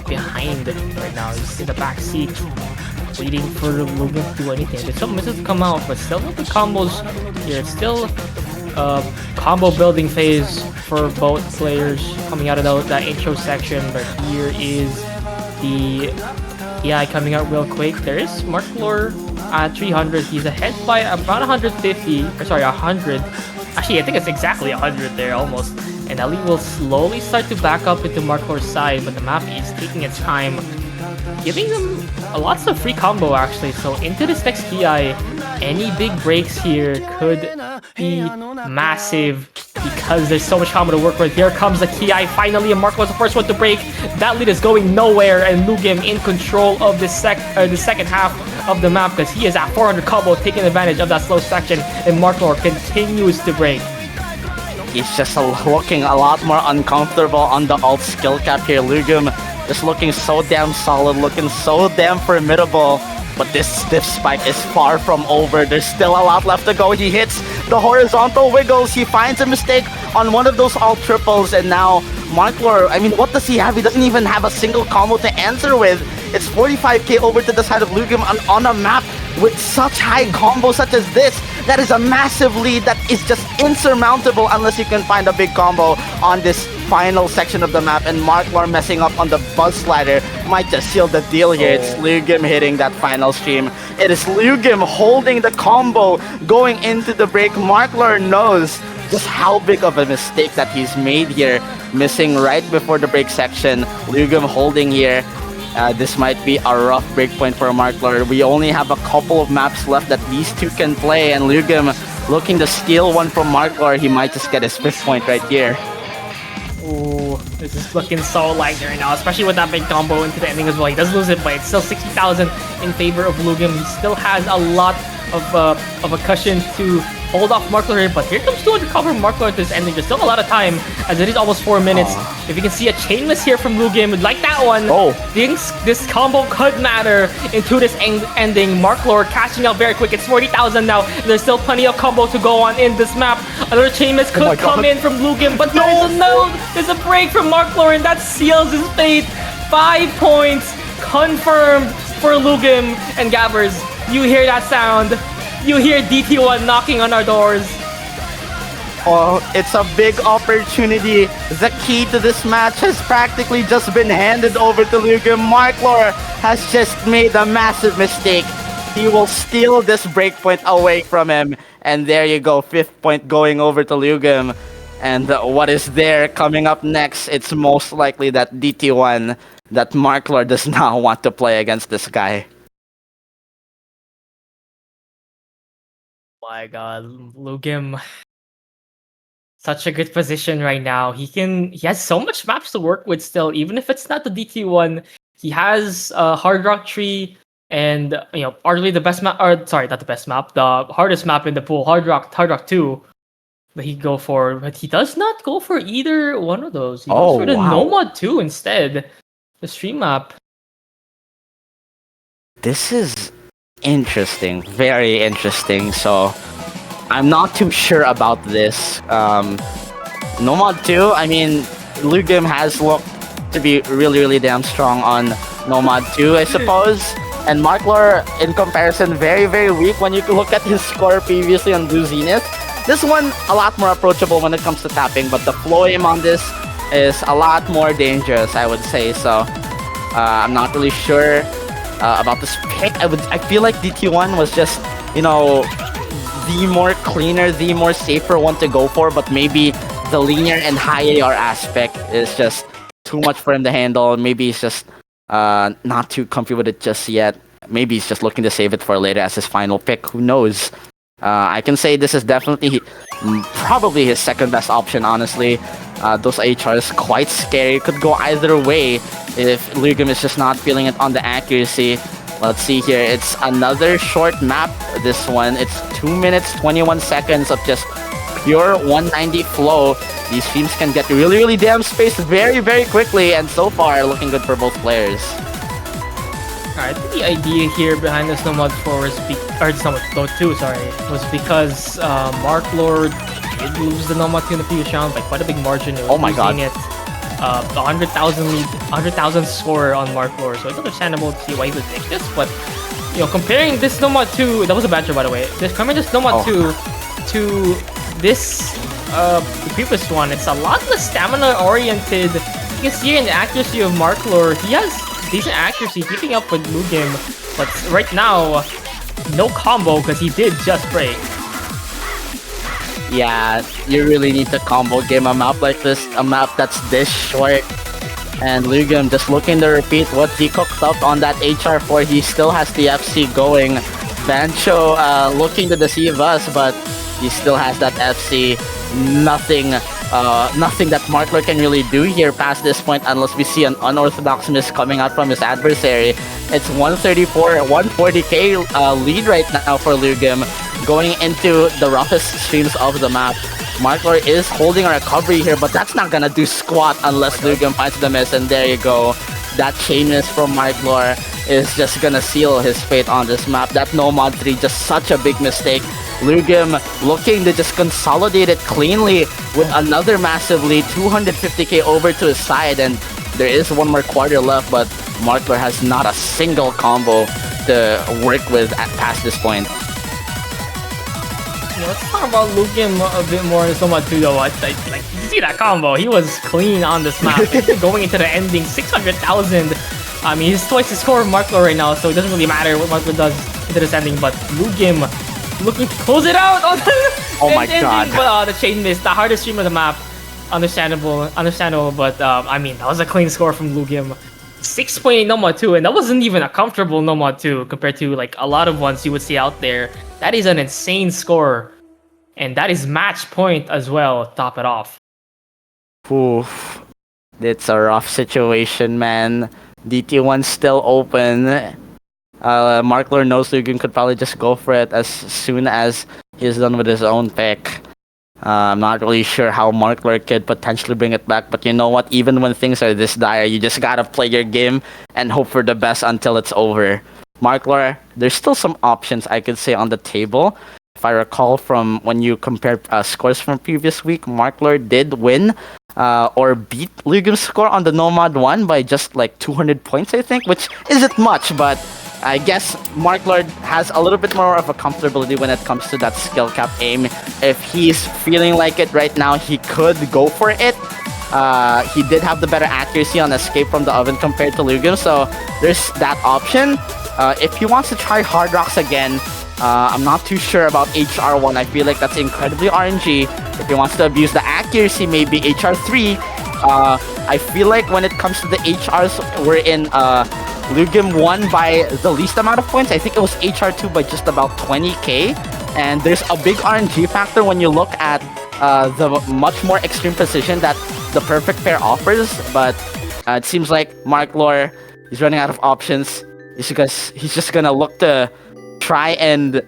behind right now. He's in the back seat, waiting for Lugim to do anything. There's some misses to come out, but still no combos here. It's still combo building phase for both players coming out of that intro section. But here is the AI coming out real quick. There is marclor at 300. He's ahead by about 150, or sorry, 100. Actually, I think it's exactly 100 there, almost. And Ali will slowly start to back up into marclor's side, but the map is taking its time, giving them lots of free combo actually. So into this next TI, any big breaks here could be massive because there's so much combo to work with. Here comes the TI finally, and marclor was the first one to break. That lead is going nowhere, and Lugim in control of the second half of the map because he is at 400 combo, taking advantage of that slow section, and marclor continues to break. He's just looking a lot more uncomfortable on the alt skill cap here. Lugim just looking so damn solid, looking so damn formidable. But this stiff spike is far from over. There's still a lot left to go. He hits the horizontal wiggles. He finds a mistake on one of those alt triples. And now marclor, I mean, what does he have? He doesn't even have a single combo to answer with. It's 45k over to the side of Lugim on a map with such high combos such as this. That is a massive lead that is just insurmountable unless you can find a big combo on this final section of the map. And marclor messing up on the buzz slider might just seal the deal here. It's Lugim hitting that final stream. It is Lugim holding the combo going into the break. marclor knows just how big of a mistake that he's made here, missing right before the break section. Lugim holding here. This might be a rough breakpoint for marclor. We only have a couple of maps left that these two can play, and Lugim looking to steal one from marclor. He might just get his 5th point right here. Ooh, this is looking so light right now, especially with that big combo into the ending as well. He does lose it, but it's still 60,000 in favor of Lugim. He still has a lot of a cushion to hold off marclor here, but here comes 200 cover marclor at this ending. There's still a lot of time, as it is almost 4 minutes. If you can see a chainless here from Lugim, like that one, this combo could matter into this ending. marclor cashing out very quick. It's 40,000 now. There's still plenty of combo to go on in this map. Another chainless could come in from Lugim, but there's a break from marclor, and that seals his fate. 5 points confirmed for Lugim. And Gabbers, you hear that sound? You hear DT1 knocking on our doors. Oh, it's a big opportunity. The key to this match has practically just been handed over to Lugim. marclor has just made a massive mistake. He will steal this breakpoint away from him. And there you go, 5th point going over to Lugim. And what is there coming up next? It's most likely that DT1 that marclor does not want to play against this guy. My god, Lugim, such a good position right now. He has so much maps to work with still, even if it's not the DT1. He has Hard Rock Tree and arguably the best map, or sorry, not the best map, the hardest map in the pool, Hard Rock 2 that he go for, but he does not go for either one of those. He goes for the Nomad 2 instead, the stream map. This is interesting, very interesting. So I'm not too sure about this. Nomad 2, I mean, Lugim has looked to be really damn strong on Nomad 2, I suppose. And marclor, in comparison, very weak when you look at his score previously on Blue Zenith. This one, a lot more approachable when it comes to tapping, but the flow aim on this is a lot more dangerous, I would say. So I'm not really sure about this pick. I feel like DT1 was just, the more cleaner, the more safer one to go for, but maybe the linear and high AR aspect is just too much for him to handle. Maybe he's just not too comfy with it just yet. Maybe he's just looking to save it for later as his final pick. Who knows? I can say this is definitely probably his second best option, honestly. Those HRs quite scary. Could go either way if Lugim is just not feeling it on the accuracy. Let's see here. It's another short map. This one, it's 2 minutes 21 seconds of just pure 190 flow. These teams can get really, really damn spaced very, very quickly, and so far looking good for both players. I think the idea here behind this Nomad 4 was Nomad 2, was because marclor did lose the Nomad 2 in the previous round by quite a big margin. It was Oh my god. It 100,000 lead, 100,000 score on marclor, so it's understandable to see why he would take this. But comparing this Nomad 2, that was a banter by the way. Comparing this Nomad 2 to this the previous one, it's a lot less stamina oriented. You can see in the accuracy of marclor, he has decent accuracy, keeping up with Lugim, but right now, no combo because he did just break. Yeah, you really need to combo game a map like this, a map that's this short. And Lugim just looking to repeat what he cooked up on that HR4. He still has the FC going. Bancho looking to deceive us, but he still has that FC. Nothing that marclor can really do here past this point unless we see an unorthodox miss coming out from his adversary. It's 134, 140k lead right now for Lugim going into the roughest streams of the map. marclor is holding a recovery here, but that's not gonna do squat unless Lugim finds the miss, and there you go. That chain miss from marclor is just gonna seal his fate on this map. That Nomad 3, just such a big mistake. Lugim looking to just consolidate it cleanly with another massive lead, 250k over to his side, and there is one more quarter left, but marclor has not a single combo to work with past this point. Let's talk about Lugim a bit more in Nomad 2 though. Like, you see that combo, he was clean on this map. Going into the ending, 600,000. I mean, he's twice the score of marclor right now, so it doesn't really matter what marclor does into this ending, but Lugim looking to close it out on oh my god. But the chain miss, the hardest stream of the map. Understandable, but I mean, that was a clean score from Lugim. 6.8 Nomad 2, and that wasn't even a comfortable Nomad 2 compared to like a lot of ones you would see out there. That is an insane score, and that is match point as well, top it off. Oof. It's a rough situation, man. DT1's still open. marclor knows Lugim could probably just go for it as soon as he's done with his own pick. I'm not really sure how marclor could potentially bring it back, but you know what? Even when things are this dire, you just gotta play your game and hope for the best until it's over. marclor, there's still some options I could say on the table. If I recall from when you compared scores from previous week, marclor did win or beat Lugim's score on the Nomad 1 by just like 200 points, I think, which isn't much, but I guess marclor has a little bit more of a comfortability when it comes to that skill cap aim. If he's feeling like it right now, he could go for it. He did have the better accuracy on escape from the oven compared to Lugim, so there's that option. If he wants to try hard rocks again, I'm not too sure about HR1. I feel like that's incredibly RNG. If he wants to abuse the accuracy, maybe HR3. I feel like when it comes to the HRs, we're in Lugim won by the least amount of points. I think it was HR2 by just about 20k. And there's a big RNG factor when you look at the much more extreme position that the perfect pair offers. But it seems like marclor is running out of options. He's just gonna look to try and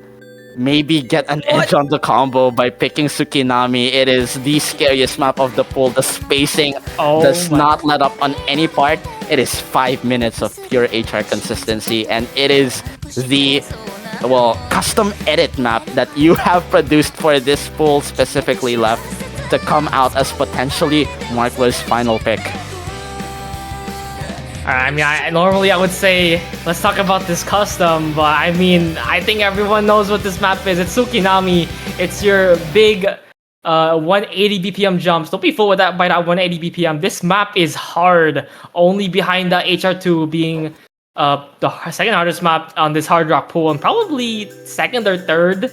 maybe get an edge on the combo by picking Tsukinami. It is the scariest map of the pool. The spacing does not let up on any part. It is 5 minutes of pure HR consistency, and it is the custom edit map that you have produced for this pool specifically left to come out as potentially marclor's final pick. I mean, normally I would say, let's talk about this custom, but I mean, I think everyone knows what this map is. It's Tsukinami. It's your big 180 BPM jumps. Don't be fooled with that by that 180 BPM. This map is hard, only behind the HR2 being the second hardest map on this hard rock pool, and probably second or third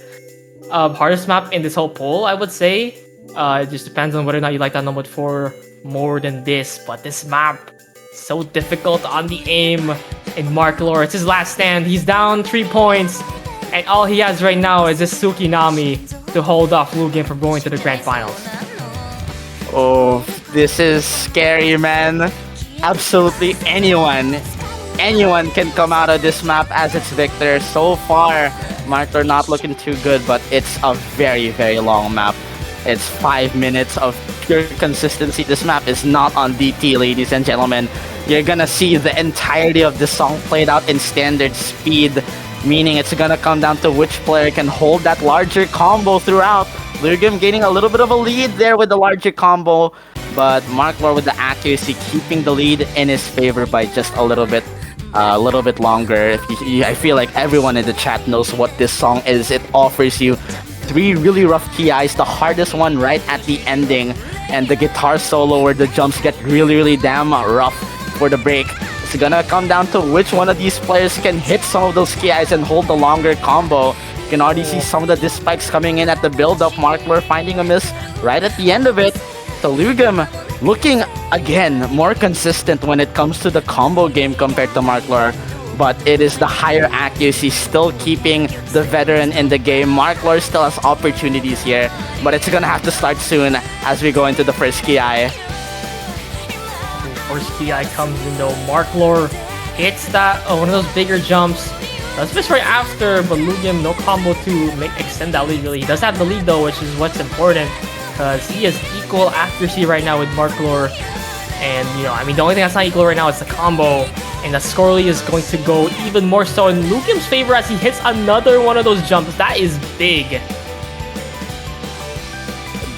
hardest map in this whole poll, I would say. It just depends on whether or not you like that number 4 more than this. But this map, so difficult on the aim. And marclor, it's his last stand. He's down 3 points. And all he has right now is this Tsukinami to hold off Lugim from going to the grand finals. Oh, this is scary, man. Absolutely anyone can come out of this map as its victor. So far, marclor not looking too good, but it's a very, very long map. It's 5 minutes of pure consistency. This map is not on DT, ladies and gentlemen. You're gonna see the entirety of this song played out in standard speed, meaning it's gonna come down to which player can hold that larger combo throughout. Lugim gaining a little bit of a lead there with the larger combo, but marclor with the accuracy keeping the lead in his favor by just a little bit longer. I feel like everyone in the chat knows what this song is. It offers you 3 really rough TIs, the hardest one right at the ending, and the guitar solo where the jumps get really damn rough for the break. It's gonna come down to which one of these players can hit some of those KIs and hold the longer combo. You can already see some of the diss spikes coming in at the build-up. marclor finding a miss right at the end of it. So Lugim looking, again, more consistent when it comes to the combo game compared to marclor. But it is the higher accuracy still keeping the veteran in the game. marclor still has opportunities here, but it's gonna have to start soon as we go into the first KI. First TI comes in though. marclor hits that one of those bigger jumps. Does miss right after, but Lugim no combo to extend that lead really. He does have the lead though, which is what's important, because he has equal accuracy right now with marclor. And I mean, the only thing that's not equal right now is the combo. And the score lead is going to go even more so in Lugim's favor as he hits another one of those jumps. That is big.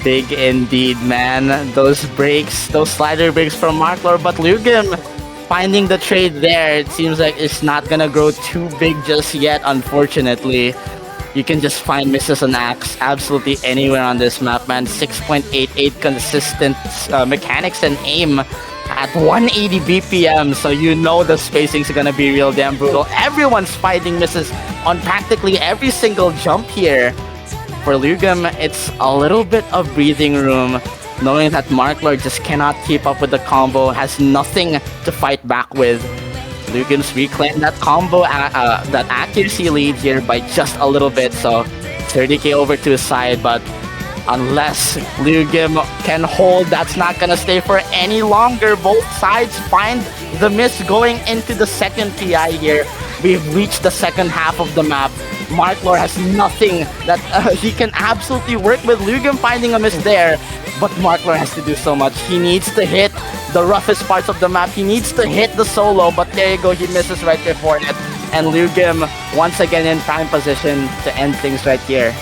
Big indeed, man. Those breaks, those slider breaks from marclor, but Lugim finding the trade there. It seems like it's not gonna grow too big just yet, unfortunately. You can just find misses and axe absolutely anywhere on this map, man. 6.88 consistent mechanics and aim at 180 BPM, so the spacing's gonna be real damn brutal. Everyone's finding misses on practically every single jump here. For Lugim, it's a little bit of breathing room, knowing that marclor just cannot keep up with the combo, has nothing to fight back with. Lugim's reclaimed that combo, that accuracy lead here by just a little bit, so 30k over to his side, but unless Lugim can hold, that's not gonna stay for any longer. Both sides find the miss going into the second TI here. We've reached the second half of the map. marclor has nothing that he can absolutely work with. Lugim finding a miss there, but marclor has to do so much. He needs to hit the roughest parts of the map. He needs to hit the solo, but there you go, he misses right before it. And Lugim once again in prime position to end things right here.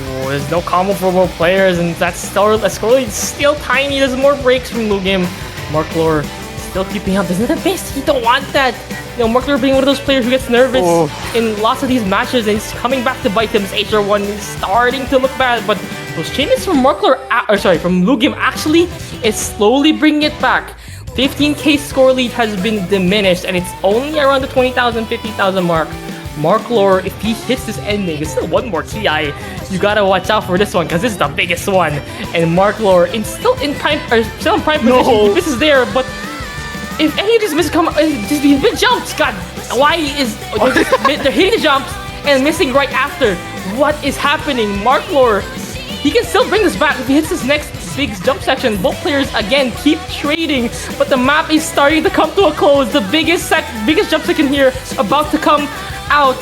Oh, there's no combo for both players, and that score lead is still tiny. There's more breaks from Lugim. marclor still keeping up. Isn't it best? You don't want that. marclor being one of those players who gets nervous in lots of these matches, and he's coming back to bite him. His HR1 is starting to look bad, but those changes from from Lugim actually is slowly bringing it back. 15k score lead has been diminished, and it's only around the 20,000, 50,000 mark. marclor, if he hits this ending, it's still one more TI. You gotta watch out for this one, because this is the biggest one. And marclor still in prime position. This is there, but if any of these misses come, just be big jumps. God, why is they're hitting the jumps and missing right after? What is happening? marclor, he can still bring this back if he hits this next big jump section. Both players again keep trading, but the map is starting to come to a close. The biggest jump section here about to come out.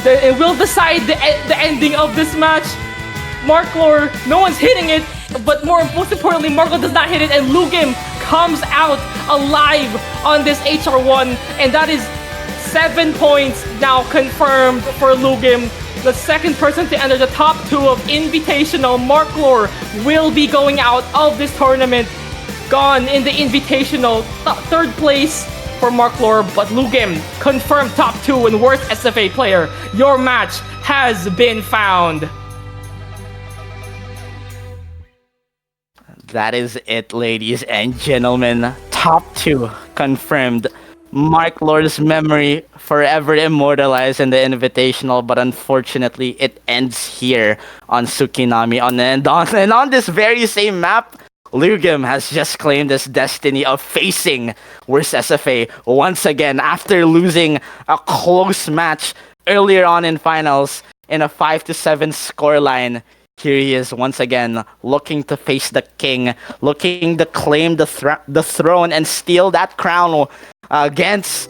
It will decide the ending of this match. marclor, no one's hitting it, but most importantly, marclor does not hit it, and Lugim comes out alive on this HR1, and that is 7 points now confirmed for Lugim. The second person to enter the top 2 of Invitational. marclor will be going out of this tournament, gone in the Invitational. Third place for marclor, but Lugim confirmed top 2 and worst SFA player. Your match has been found. That is it, ladies and gentlemen. Top 2 confirmed marclor's memory forever immortalized in the Invitational, but unfortunately, it ends here on Tsukinami. And on this very same map, Lugim has just claimed his destiny of facing worst SFA once again after losing a close match earlier on in finals in a 5-7 scoreline. Here he is once again, looking to face the king, looking to claim the throne and steal that crown against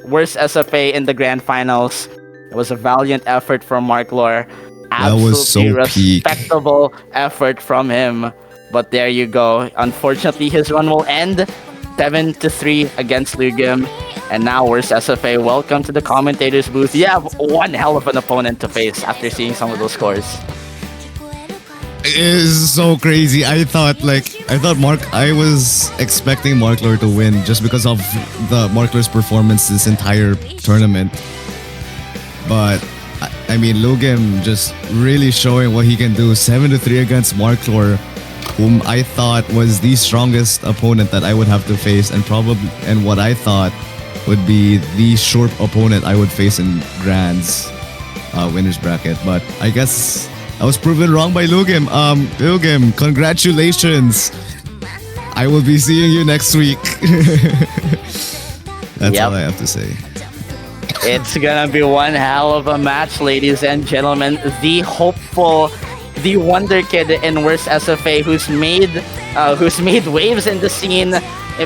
worst SFA in the grand finals. It was a valiant effort from marclor. That was so peak. Respectable effort from him. But there you go. Unfortunately, his run will end 7-3 against Lugim. And now worst SFA, welcome to the commentators booth. You have one hell of an opponent to face after seeing some of those scores. It is so crazy. I was expecting marclor to win just because of the marclor's performance this entire tournament. But I mean, Lugim just really showing what he can do. 7-3 against marclor, whom I thought was the strongest opponent that I would have to face, and what I thought would be the short opponent I would face in Grand's winners bracket. But I guess I was proven wrong by Lugim. Lugim, congratulations. I will be seeing you next week. That's all I have to say. It's gonna be one hell of a match, ladies and gentlemen. The hopeful, the wonder kid in worst SFA who's made waves in the scene,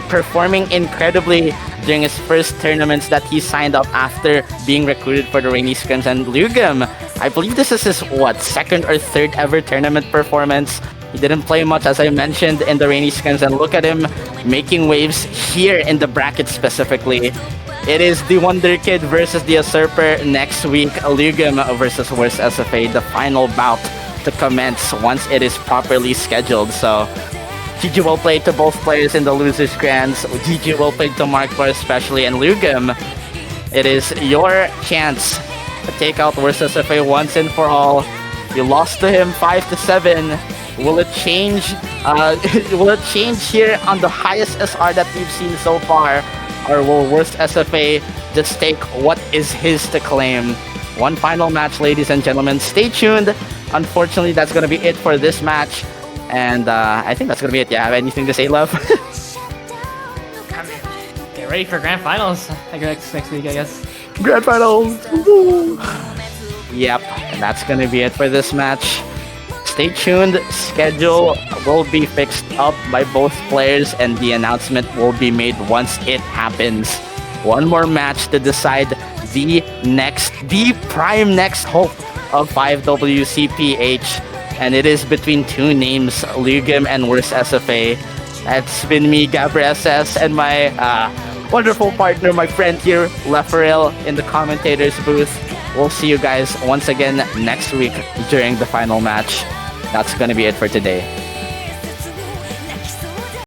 performing incredibly during his first tournaments that he signed up after being recruited for the Rainy Scrims. And Lugim, I believe this is his second or third ever tournament performance. He didn't play much, as I mentioned, in the Rainy Scrims, and look at him making waves here in the bracket specifically. It is the Wonder Kid versus the Usurper next week. Lugim versus worst SFA, the final bout to commence once it is properly scheduled. So GG well played to both players in the losers grands. GG well played to marclor especially, and Lugim, it is your chance to take out worst SFA once and for all. You lost to him 5-7. Will it change? Will it change here on the highest SR that we've seen so far? Or will worst SFA just take what is his to claim? One final match, ladies and gentlemen. Stay tuned. Unfortunately, that's going to be it for this match. And I think that's going to be it. Yeah, have anything to say, Love? Get ready for grand finals. I guess next week, I guess. Grand finals! Woo! Yep, and that's going to be it for this match. Stay tuned. Schedule will be fixed up by both players, and the announcement will be made once it happens. One more match to decide the prime next hope of 5WCPH, and it is between two names, Lugim and worst SFA. That's been me, Gabri SS, and my wonderful partner, my friend here, Leferil, in the commentators booth. We'll see you guys once again next week during the final match. That's gonna be it for today.